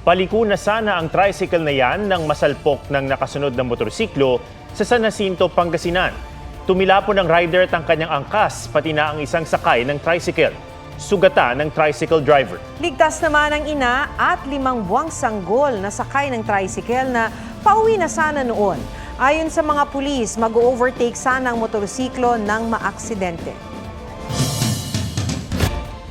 Paliko na sana ang tricycle na yan nang masalpok ng nakasunod na motorsiklo sa San Jacinto, Pangasinan. Tumilapon ng rider at ang kanyang angkas, pati na ang isang sakay ng tricycle. Sugata ng tricycle driver. Ligtas naman ang ina at 5 buwang sanggol na sakay ng tricycle na pauwi na sana noon. Ayon sa mga pulis, mag-overtake sana ang motorsiklo nang maaksidente.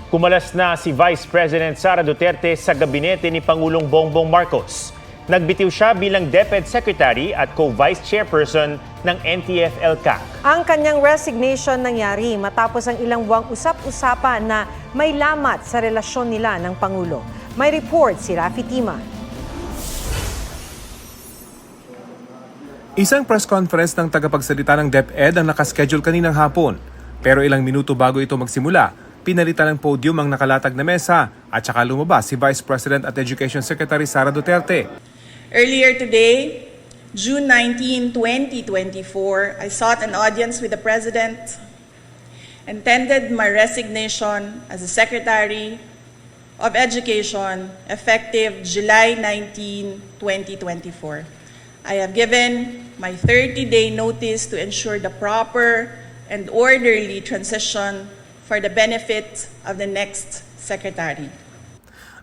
Kumalas na si Vice President Sara Duterte sa gabinete ni Pangulong Bongbong Marcos. Nagbitiw siya bilang DepEd Secretary at co-Vice Chairperson ng NTF-ELCAC. Ang kanyang resignation nangyari matapos ang ilang buwang usap-usapan na may lamat sa relasyon nila ng Pangulo. May report si Rafi Tima. Isang press conference ng tagapagsalita ng DepEd ang nakaschedule kaninang hapon. Pero ilang minuto bago ito magsimula, pinalitan ng podium ang nakalatag na mesa at saka lumabas si Vice President at Education Secretary Sara Duterte. Earlier today, June 19, 2024, I sought an audience with the President and tendered my resignation as the Secretary of Education effective July 19, 2024. I have given my 30-day notice to ensure the proper and orderly transition for the benefit of the next Secretary.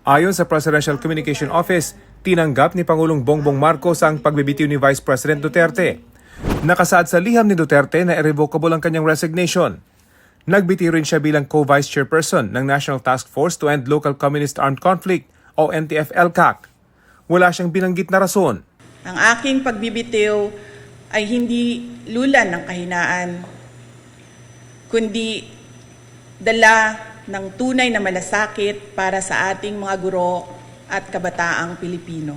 Ayon sa Presidential Communication Office, tinanggap ni Pangulong Bongbong Marcos ang pagbibitiw ni Vice President Duterte. Nakasaad sa liham ni Duterte na irrevocable ang kanyang resignation. Nagbitiw rin siya bilang co-Vice Chairperson ng National Task Force to End Local Communist Armed Conflict o NTF-ELCAC. Wala siyang binanggit na rason. Ang aking pagbibitiw ay hindi lulan ng kahinaan, kundi dala ng tunay na malasakit para sa ating mga guro at kabataang Pilipino.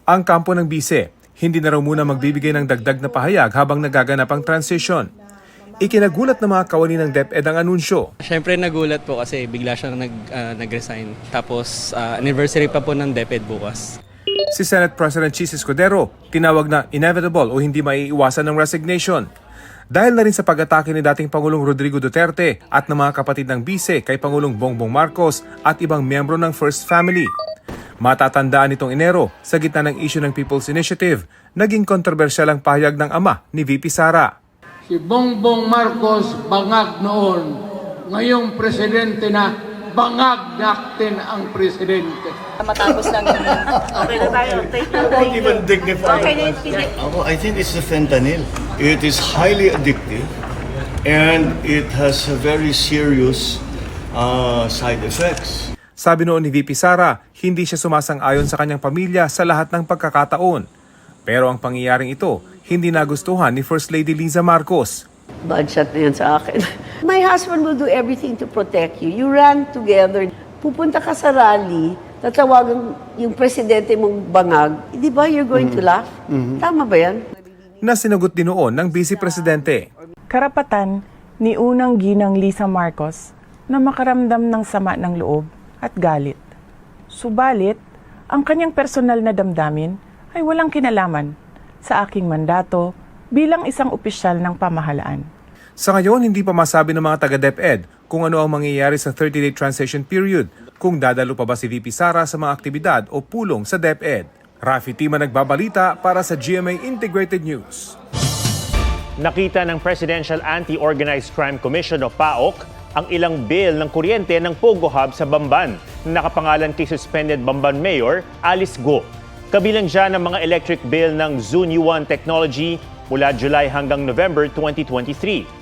Ang kampo ng bise, hindi na raw muna magbibigay ng dagdag na pahayag habang nagaganap ang transition. Ikinagulat ng mga kawani ng DepEd ang anunsyo. Siyempre nagulat po kasi bigla siyang nag-resign. Tapos anniversary pa po ng DepEd bukas. Si Senate President Chis Escudero tinawag na inevitable o hindi maiiwasan ng resignation. Dahil na rin sa pag-atake ni dating Pangulong Rodrigo Duterte at ng mga kapatid ng bise kay Pangulong Bongbong Marcos at ibang miyembro ng First Family. Matatandaan nitong Enero, sa gitna ng issue ng People's Initiative, naging kontrobersyal ang pahayag ng ama ni VP Sara. Si Bongbong Marcos bangag noon, ngayong presidente na, bangag natin ang presidente. Matapos lang Okay na tayo. Don't even dignify. Okay na I think it's the fentanyl. It is highly addictive and it has a very serious side effects. Sabi noon ni VP Sara, hindi siya sumasang-ayon sa kanyang pamilya sa lahat ng pagkakataon. Pero ang pangyayaring ito, hindi nagustuhan ni First Lady Liza Marcos. Bad shot na yan sa akin. My husband will do everything to protect you. You run together. Pupunta ka sa rally, tatawagan yung presidente mong bangag. Di ba you're going to laugh? Tama ba yan? Na sinagot din noon ng Vice Presidente. Karapatan ni unang ginang Liza Marcos na makaramdam ng sama ng loob at galit. Subalit, ang kanyang personal na damdamin ay walang kinalaman sa aking mandato bilang isang opisyal ng pamahalaan. Sa ngayon, hindi pa masabi ng mga taga-DepEd kung ano ang mangyayari sa 30-day transition period, kung dadalo pa ba si VP Sara sa mga aktibidad o pulong sa DepEd. Rafi Tima nagbabalita para sa GMA Integrated News. Nakita ng Presidential Anti-Organized Crime Commission o PAOC ang ilang bill ng kuryente ng Pogo Hub sa Bamban na nakapangalan kay suspended Bamban Mayor Alice Go. Kabilang siya ng mga electric bill ng Zunyu-1 Technology mula July hanggang November 2023.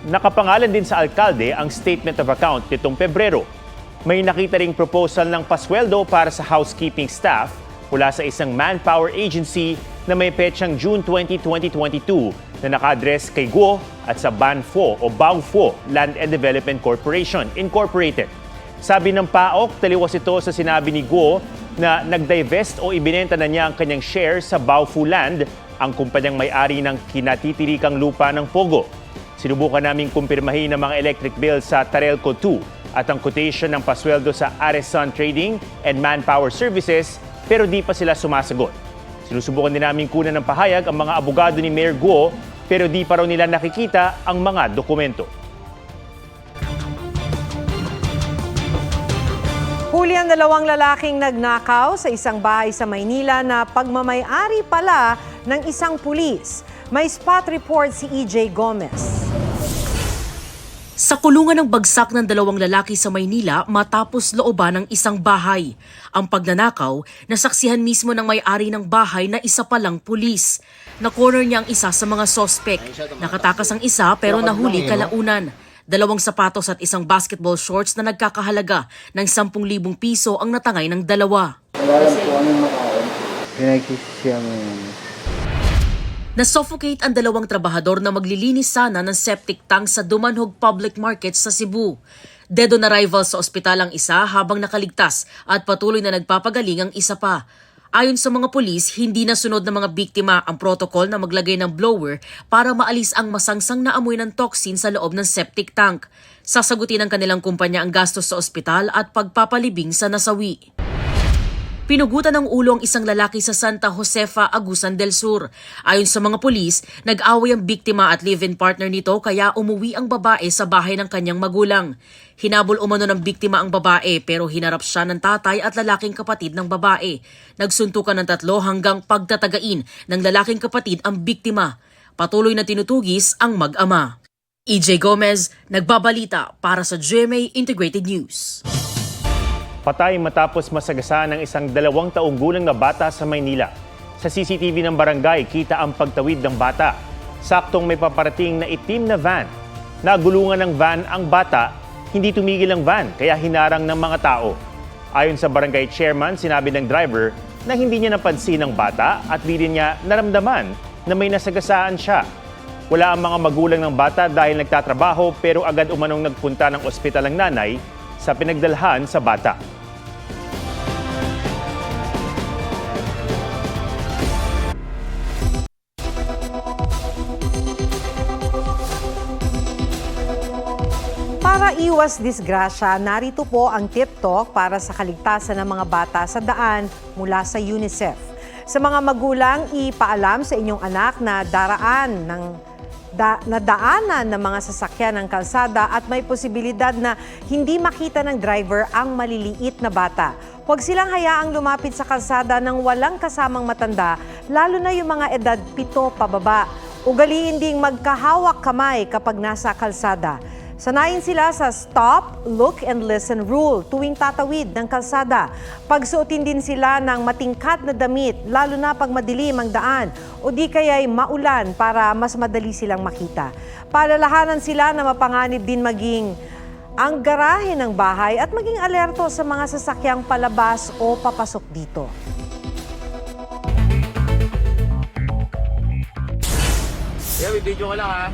Nakapangalan din sa alkalde ang Statement of Account nitong Pebrero. May nakita ring proposal ng pasweldo para sa housekeeping staff mula sa isang manpower agency na may petsang June 20, 2022 na naka-address kay Guo at sa Banfo o Baofu Land and Development Corporation Incorporated. Sabi ng PAOC, taliwas ito sa sinabi ni Guo na nag-divest o ibinenta na niya ang kanyang share sa Baofu Land, ang kumpanyang may-ari ng kinatitirikang lupa ng Pogo. Sinubukan naming kumpirmahin ang mga electric bill sa Tarelco 2 at ang quotation ng pasweldo sa Areson Trading and Manpower Services, pero di pa sila sumasagot. Sinusubukan din namin kunan ng pahayag ang mga abogado ni Mayor Guo, pero di pa raw nila nakikita ang mga dokumento. Nahuli ang 2 lalaking nagnakaw sa isang bahay sa Maynila na pagmamay-ari pala ng isang pulis. May spot report si EJ Gomez. Sa kulungan ng bagsak ng 2 lalaki sa Maynila matapos looban ng isang bahay. Ang pagnanakaw, nasaksihan mismo ng may-ari ng bahay na isa palang pulis. Na-corner niya ang isa sa mga sospek. Nakatakas ang isa pero nahuli kalaunan. 2 sapatos at isang basketball shorts na nagkakahalaga ng 10,000 piso ang natangay ng dalawa. Na-suffocate ang 2 trabahador na maglilinis sana ng septic tank sa Dumanhog Public Market sa Cebu. Dead on arrival sa ospital ang isa habang nakaligtas at patuloy na nagpapagaling ang isa pa. Ayon sa mga pulis, hindi nasunod ng mga biktima ang protocol na maglagay ng blower para maalis ang masangsang na amoy ng toxin sa loob ng septic tank. Sasagutin ng kanilang kumpanya ang gastos sa ospital at pagpapalibing sa nasawi. Pinugutan ng ulo ang isang lalaki sa Santa Josefa, Agusan del Sur. Ayon sa mga pulis, nag-away ang biktima at live-in partner nito kaya umuwi ang babae sa bahay ng kanyang magulang. Hinabol umano ng biktima ang babae pero hinarap siya ng tatay at lalaking kapatid ng babae. Nagsuntukan ng 3 hanggang pagtatagain ng lalaking kapatid ang biktima. Patuloy na tinutugis ang mag-ama. EJ Gomez, nagbabalita para sa GMA Integrated News. Patay matapos masagasaan ng isang 2 taong gulang na bata sa Maynila. Sa CCTV ng barangay, kita ang pagtawid ng bata. Saktong may paparating na itim na van. Nagulungan ng van ang bata, hindi tumigil ang van kaya hinarang ng mga tao. Ayon sa barangay chairman, sinabi ng driver na hindi niya napansin ang bata at di din niya naramdaman na may nasagasaan siya. Wala ang mga magulang ng bata dahil nagtatrabaho pero agad umanong nagpunta ng ospital ang nanay sa pinagdalhan sa bata. Para iwas disgrasya, narito po ang tip talk para sa kaligtasan ng mga bata sa daan mula sa UNICEF. Sa mga magulang, ipaalam sa inyong anak na daanan ng mga sasakyan ng kalsada at may posibilidad na hindi makita ng driver ang maliliit na bata. Huwag silang hayaang lumapit sa kalsada ng walang kasamang matanda, lalo na yung mga edad 7 pababa. Ugaliin ding magkahawak kamay kapag nasa kalsada. Sanayin sila sa stop, look, and listen rule tuwing tatawid ng kalsada. Pagsuotin din sila ng matingkad na damit, lalo na pag madilim ang daan o di kaya'y maulan para mas madali silang makita. Palalahanan sila na mapanganib din maging ang garahe ng bahay at maging alerto sa mga sasakyang palabas o papasok dito. Video ko lang ha.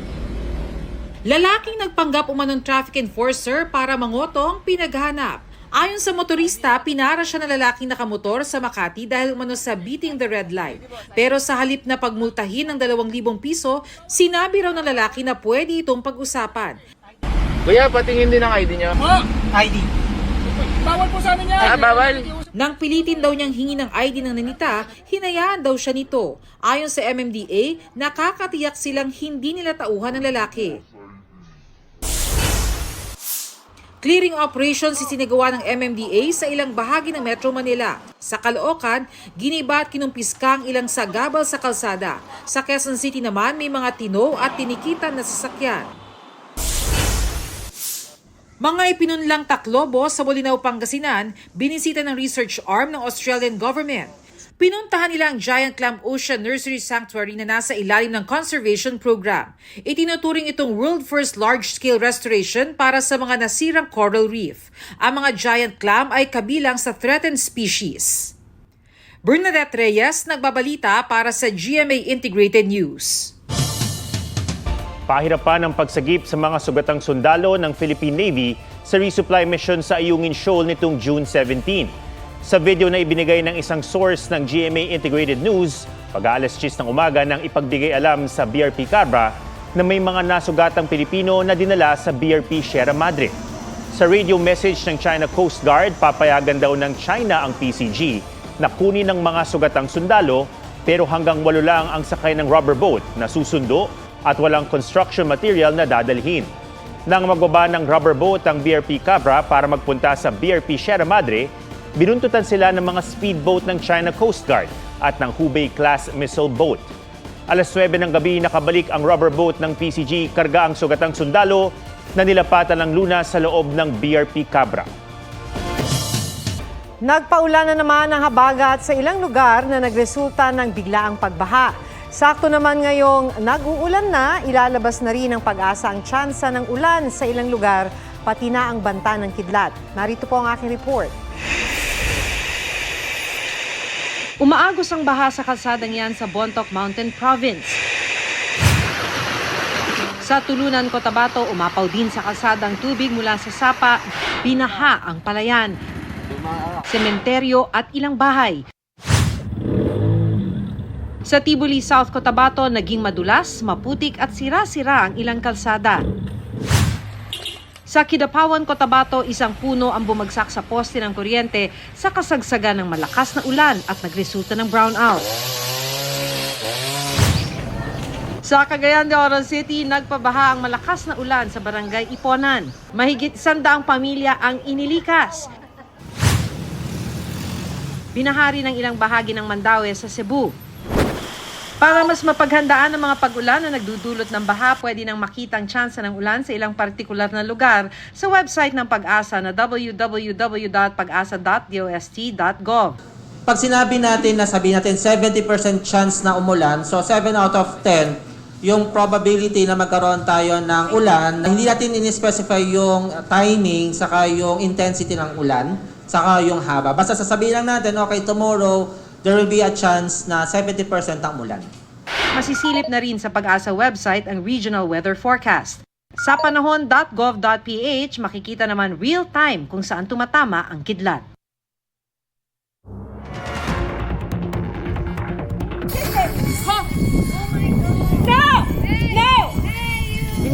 Lalaking nagpanggap umanong traffic enforcer para mangoto ang pinaghanap. Ayon sa motorista, pinara siya ng lalaking nakamotor sa Makati dahil umano sa beating the red light. Pero sa halip na pagmultahin ng 2,000 piso, sinabi raw ng lalaki na pwede itong pag-usapan. Kuya, patingin din ang ID niya. ID. Bawal po sa amin yan. Bawal. Nang pilitin daw niyang hingi ng ID ng nanita, hinayaan daw siya nito. Ayon sa MMDA, nakakatiyak silang hindi nila tauhan ng lalaki. Clearing operations isinagawa ng MMDA sa ilang bahagi ng Metro Manila. Sa Caloocan, giniba at kinumpiska ang ilang sagabal sa kalsada. Sa Quezon City naman, may mga tino at tinikitan na sasakyan. Mga ipinunlang Taclobo sa Bolinao, Pangasinan, binisita ng research arm ng Australian government. Pinuntahan nila ang Giant Clam Ocean Nursery Sanctuary na nasa ilalim ng conservation program. Itinuturing itong world first large-scale restoration para sa mga nasirang coral reef. Ang mga giant clam ay kabilang sa threatened species. Bernadette Reyes, nagbabalita para sa GMA Integrated News. Pahirapan ang pagsagip sa mga sugatang sundalo ng Philippine Navy sa resupply mission sa Ayungin Shoal nitong June 17. Sa video na ibinigay ng isang source ng GMA Integrated News, pag-aalas 10 ng umaga nang ipagbigay alam sa BRP Cabra na may mga nasugatang Pilipino na dinala sa BRP Sierra Madre. Sa radio message ng China Coast Guard, papayagan daw ng China ang PCG na kunin ng mga sugatang sundalo pero hanggang 8 lang ang sakay ng rubber boat na susundo at walang construction material na dadalhin. Nang magbaba ng rubber boat ang BRP Cabra para magpunta sa BRP Sierra Madre, Binuntutan sila ng mga speedboat ng China Coast Guard at ng Hubei-class missile boat. Alas 9 ng gabi nakabalik ang rubber boat ng PCG karga ang sugatang sundalo na nilapatan ng Lunas sa loob ng BRP Cabra. Nagpaulan na naman ang habagat sa ilang lugar na nagresulta ng biglaang pagbaha. Sakto naman ngayong nag-uulan na, ilalabas na rin ng Pag-asa ang tsansa ng ulan sa ilang lugar, pati na ang banta ng kidlat. Narito po ang aking report. Umaagos ang baha sa kalsadang yan sa Bontoc Mountain Province. Sa Tulunan, Cotabato, umapaw din sa kalsadang tubig mula sa Sapa, binaha ang palayan, sementeryo at ilang bahay. Sa Tibuli, South Cotabato, naging madulas, maputik at sira-sira ang ilang kalsada. Sa Kidapawan, Cotabato, isang puno ang bumagsak sa poste ng kuryente sa kasagsagan ng malakas na ulan at nagresulta ng brownout. Sa Cagayan de Oro City, nagpabaha ang malakas na ulan sa barangay Iponan. Mahigit 100 pamilya ang inilikas. Binahari ng ilang bahagi ng Mandaue sa Cebu. Para mas mapaghandaan ang mga pag-ulan na nagdudulot ng baha, pwede nang makita ang tsansa ng ulan sa ilang partikular na lugar sa website ng Pag-asa na www.pagasa.dost.gov. Pag sinabi natin na sabihin natin 70% chance na umulan, so 7 out of 10 yung probability na magkaroon tayo ng ulan, hindi natin in-specify yung timing saka yung intensity ng ulan, saka yung haba. Basta sasabihin lang natin, okay, tomorrow, there will be a chance na 70% ang ulan. Masisilip na rin sa Pag-asa website ang regional weather forecast. Sa panahon.gov.ph, makikita naman real-time kung saan tumatama ang kidlat.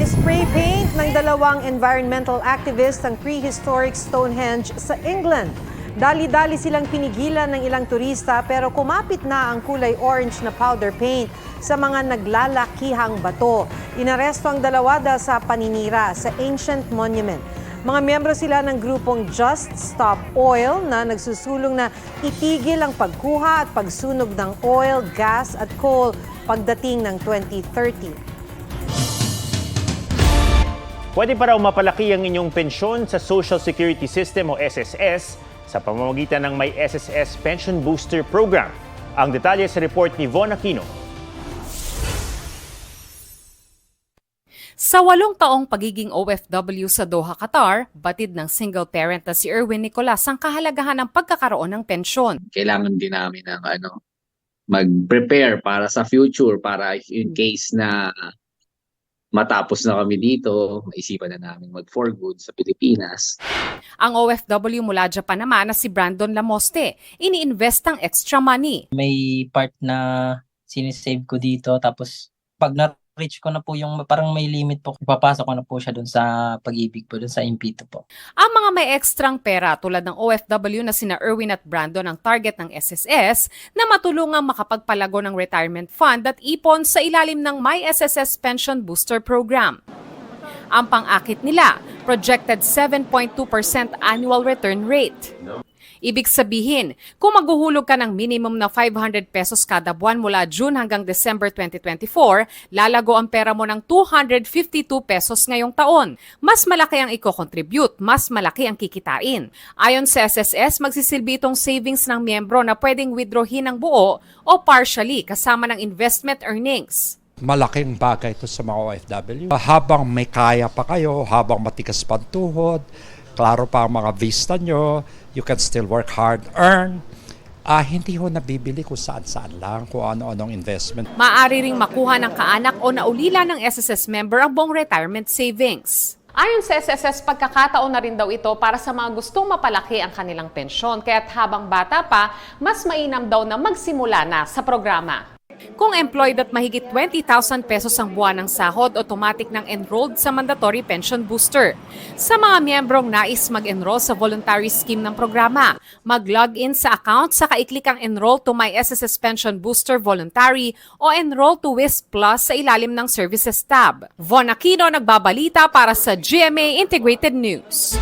Spray paint ng dalawang environmental activists ang prehistoric Stonehenge sa England. Dali-dali silang pinigilan ng ilang turista pero kumapit na ang kulay orange na powder paint sa mga naglalakihang bato. Inaresto ang dalawa dahil sa paninira sa ancient monument. Mga miyembro sila ng grupong Just Stop Oil na nagsusulong na itigil ang pagkuha at pagsunog ng oil, gas at coal pagdating ng 2030. Pwede pa raw mapalaki ang inyong pensyon sa Social Security System o SSS sa pamamagitan ng may SSS Pension Booster Program. Ang detalye sa report ni Von Aquino. Sa 8 taong pagiging OFW sa Doha, Qatar, batid ng single parent na si Erwin Nicolas ang kahalagahan ng pagkakaroon ng pensyon. Kailangan din namin ng mag-prepare para sa future, para in case na matapos na kami dito, maisipan na namin mag-for good sa Pilipinas. Ang OFW mula Japan naman na si Brandon Lamoste, ini-invest ang extra money. May part na sinisave ko dito, tapos pag na-reach ko na po yung parang may limit po, ipapasok ko na po siya dun sa pag-ibig po, dun sa impito po. Ang mga may ekstrang pera tulad ng OFW na sina Erwin at Brandon ang target ng SSS na matulungang makapagpalago ng retirement fund at ipon sa ilalim ng My SSS Pension Booster Program. Ang pang-akit nila, projected 7.2% annual return rate. Ibig sabihin, kung maghuhulog ka ng minimum na 500 pesos kada buwan mula June hanggang December 2024, lalago ang pera mo ng 252 pesos ngayong taon. Mas malaki ang i-contribute, mas malaki ang kikitain. Ayon sa SSS, magsisilbi itong savings ng miyembro na pwedeng withdrawin ng buo o partially kasama ng investment earnings. Malaking bagay ito sa mga OFW. Habang may kaya pa kayo, habang matigas pa ang tuhod, klaro pa ang mga vista nyo, you can still work hard, earn. Hindi ho nabibili kung saan-saan lang, kung ano-anong investment. Maaari ring makuha ng kaanak o naulila ng SSS member ang buong retirement savings. Ayon sa SSS, pagkakataon na rin daw ito para sa mga gustong mapalaki ang kanilang pensyon. Kaya't habang bata pa, mas mainam daw na magsimula na sa programa. Kung employed at mahigit 20,000 pesos ang buwan ng sahod, automatic nang enrolled sa mandatory pension booster. Sa mga miyembrong nais mag-enroll sa voluntary scheme ng programa, mag-login sa account saka i-click ang Enroll to My SSS Pension Booster Voluntary o Enroll to WISP Plus sa ilalim ng Services tab. Von Aquino nagbabalita para sa GMA Integrated News.